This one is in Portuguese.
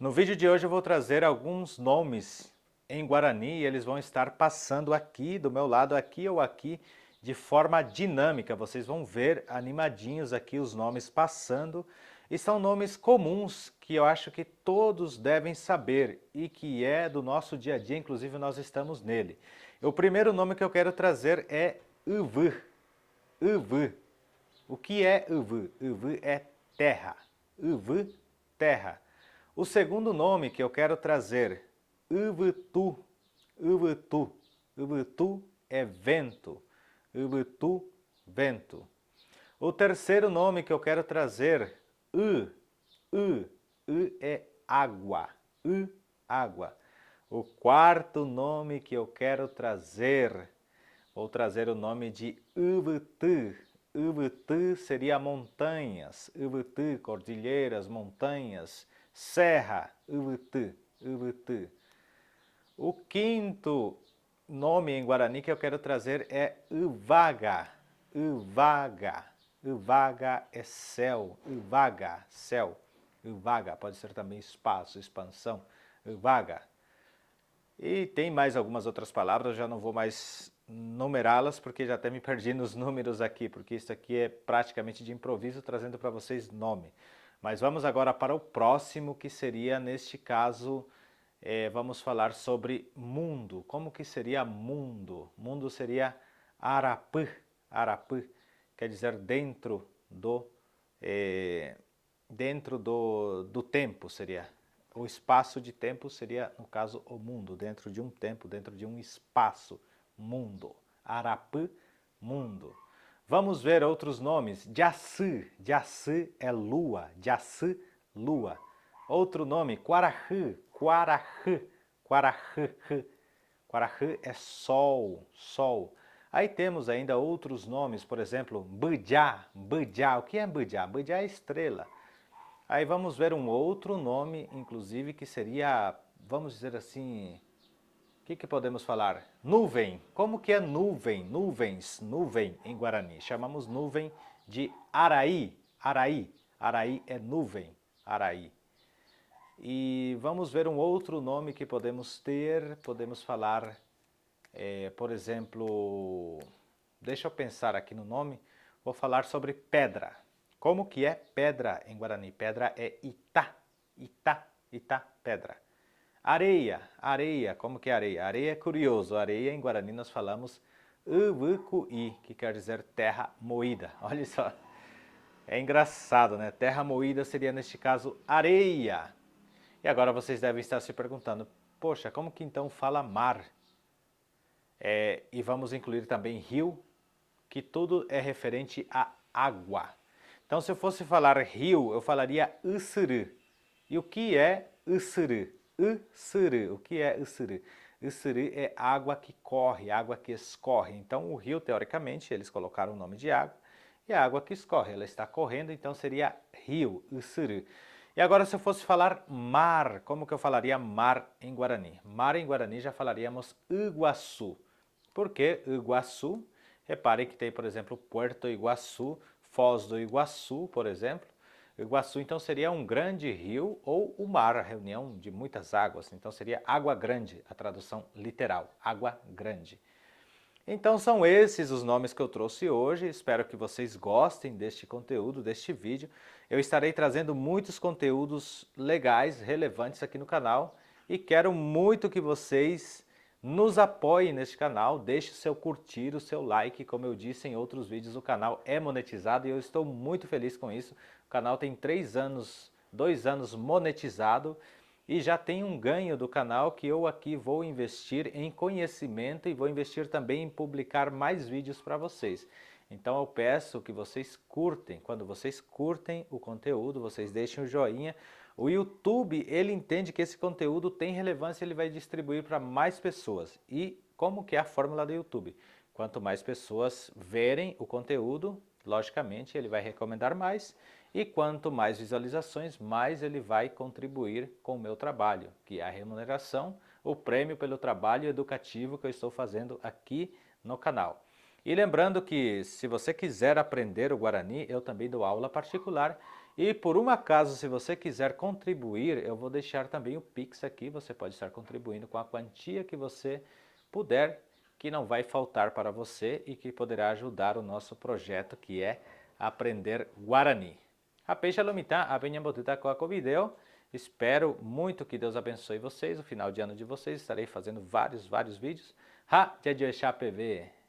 No vídeo de hoje eu vou trazer alguns nomes em Guarani e eles vão estar passando aqui do meu lado, aqui ou aqui, de forma dinâmica. Vocês vão ver animadinhos aqui os nomes passando e são nomes comuns que eu acho que todos devem saber e que é do nosso dia a dia, inclusive nós estamos nele. O primeiro nome que eu quero trazer é Uvu. Uvu. O que é Uvu? Uvu é terra. Uvu, terra. O segundo nome que eu quero trazer, Uvutu. Uvutu. Uvutu é vento. Uvutu, vento. O terceiro nome que eu quero trazer, U. U. U é água. U, água. O quarto nome que eu quero trazer, vou trazer o nome de Uvutu. Uvutu seria montanhas. Uvutu, cordilheiras, montanhas. Serra, Uvutu, Uvutu. O quinto nome em Guarani que eu quero trazer é Uvaga. Uvaga. Uvaga é céu. Uvaga, céu. Uvaga, pode ser também espaço, expansão. Uvaga. E tem mais algumas outras palavras, eu já não vou mais numerá-las porque já até me perdi nos números aqui, porque isso aqui é praticamente de improviso, trazendo para vocês nome. Mas vamos agora para o próximo, que seria, neste caso, vamos falar sobre mundo. Como que seria mundo? Mundo seria Arapı. Arapı quer dizer dentro do tempo, seria. O espaço de tempo seria, no caso, o mundo, dentro de um tempo, dentro de um espaço, mundo. Arapı, mundo. Vamos ver outros nomes. Jaçı, Jaçı é lua, Jaçı, lua. Outro nome, Quarahy, Quarahy, Quarahy, Quarahy é sol, sol. Aí temos ainda outros nomes, por exemplo, Bujá, Bujá. O que é Bujá? Bujá é estrela. Aí vamos ver um outro nome, inclusive, que seria, vamos dizer assim, o que podemos falar? Nuvem. Como que é nuvem? Nuvens, nuvem em Guarani. Chamamos nuvem de Araí. Araí. Araí é nuvem. Araí. E vamos ver um outro nome que podemos ter. Podemos falar, por exemplo, deixa eu pensar aqui no nome. Vou falar sobre pedra. Como que é pedra em Guarani? Pedra é Itá. Itá. Itá, pedra. Areia, areia, como que é areia? Areia é curioso, areia em Guarani nós falamos Uvucuí, que quer dizer terra moída. Olha só, é engraçado, né? Terra moída seria neste caso areia. E agora vocês devem estar se perguntando, poxa, como que então fala mar? E vamos incluir também rio, que tudo é referente a água. Então se eu fosse falar rio, eu falaria Ussuru. E o que é Ussuru? Ussuru. O que é Ussuru? Ussuru é água que corre, água que escorre. Então o rio, teoricamente, eles colocaram o nome de água, e a água que escorre, ela está correndo, então seria rio, Ussuru. E agora se eu fosse falar mar, como que eu falaria mar em Guarani? Mar em Guarani já falaríamos Iguaçu. Por que Iguaçu? Reparem que tem, por exemplo, Puerto Iguaçu, Foz do Iguaçu, por exemplo. Iguaçu, então, seria um grande rio ou o mar, a reunião de muitas águas. Então, seria água grande, a tradução literal, água grande. Então, são esses os nomes que eu trouxe hoje. Espero que vocês gostem deste conteúdo, deste vídeo. Eu estarei trazendo muitos conteúdos legais, relevantes aqui no canal. E quero muito que vocês nos apoiem neste canal, deixe o seu curtir, o seu like. Como eu disse em outros vídeos, o canal é monetizado e eu estou muito feliz com isso. O canal tem 2 anos monetizado e já tem um ganho do canal que eu aqui vou investir em conhecimento e vou investir também em publicar mais vídeos para vocês. Então eu peço que vocês curtem, quando vocês curtem o conteúdo, vocês deixem o joinha. O YouTube, ele entende que esse conteúdo tem relevância, ele vai distribuir para mais pessoas. E como que é a fórmula do YouTube? Quanto mais pessoas verem o conteúdo, logicamente ele vai recomendar mais. E quanto mais visualizações, mais ele vai contribuir com o meu trabalho, que é a remuneração, o prêmio pelo trabalho educativo que eu estou fazendo aqui no canal. E lembrando que se você quiser aprender o Guarani, eu também dou aula particular E por um acaso, se você quiser contribuir, eu vou deixar também o Pix aqui, você pode estar contribuindo com a quantia que você puder, que não vai faltar para você e que poderá ajudar o nosso projeto, que é aprender Guarani. Hape Shalomita, Abenhambotuta Coaco Video. Espero muito que Deus abençoe vocês. No final de ano de vocês estarei fazendo vários vídeos. Ha, PV.